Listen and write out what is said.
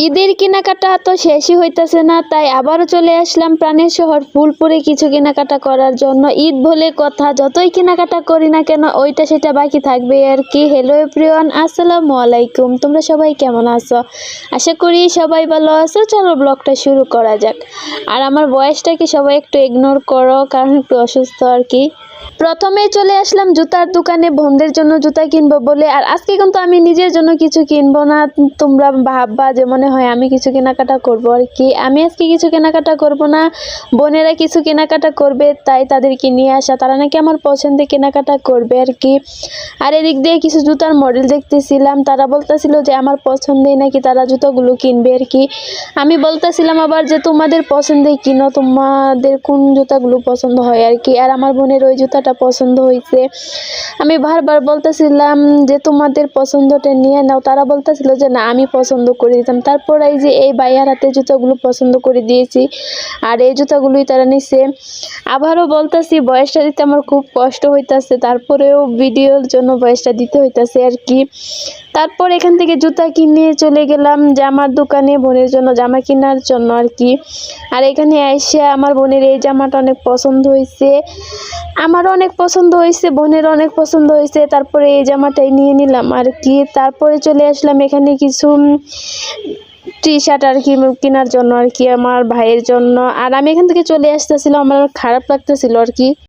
ঈদের কেনাকাটা তো শেষই হইতেছে না, তাই আবারও চলে আসলাম প্রাণের শহর ফুলপুরে কিছু কেনাকাটা করার জন্য। ঈদ বলে কথা, যতই কেনাকাটা করি না কেন ওইটা সেটা বাকি থাকবে আর কি। হ্যালো এভরিওয়ান, আসসালামু আলাইকুম। তোমরা সবাই কেমন আছো? আশা করি সবাই ভালো আছো। চলো ব্লগটা শুরু করা যাক। আর আমার ভয়েসটাকে সবাই একটু ইগনোর করো, কারণ একটু অসুস্থ আর কি। প্রথমেই চলে আসলাম জুতার দোকানে বোনদের জন্য জুতা কিনবো বলে। আর আজকে কিন্তু আমি নিজের জন্য কিছু কিনবো না, তোমরা ভাববা যে মনে হয় আমি কিছু কেনাকাটা করবো আর কি। আমি আজকে কিছু কেনাকাটা করব না, বোনেরা কিছু কেনাকাটা করবে, তাই তাদেরকে নিয়ে আসা। তারা নাকি আমার পছন্দের কেনাকাটা করবে আর কি। আর এদিক দিয়ে কিছু জুতার মডেল দেখতেছিলাম, তারা বলতেছিল যে আমার পছন্দেই নাকি তারা জুতোগুলো কিনবে আর কি। আমি বলতেছিলাম আবার যে তোমাদের পছন্দে কিনো, তোমাদের কোন জুতাগুলো পছন্দ হয় আর কি। আর আমার বোনের ওই জুতাটা পছন্দ হয়েছে। আমি বারবার বলতেছিলাম যে তোমাদের পছন্দটা নিয়ে নাও, তারা বলতেছিল যে না আমি পছন্দ করে দিতাম। তারপর এই যে এই ভাইয়ার হাতে জুতাগুলো পছন্দ করে দিয়েছি, আর এই জুতাগুলোই তারা নিছে। আবারও বলতেছি বয়সটা দিতে আমার খুব কষ্ট হইতাছে, তারপরেও ভিডিওর জন্য বয়সটা দিতে হইতাছে আর কি। তারপর এখান থেকে জুতা কিনে চলে গেলাম জামার দোকানে, বোনের জন্য জামা কেনার জন্য আর কি। আর এখানে এসে আমার বোনের এই জামাটা অনেক পছন্দ হয়েছে, আমারও অনেক পছন্দ হয়েছে, বোনেরও অনেক পছন্দ হয়েছে। তারপরে এই জামাটাই নিয়ে নিলাম আর কি। তারপরে চলে আসলাম এখানে কিছু টি শার্ট আর কি কেনার জন্য আর কি, আমার ভাইয়ের জন্য। আর আমি এখান থেকে চলে আসতেছিলাম, আমার খারাপ লাগতেছিল আর কি।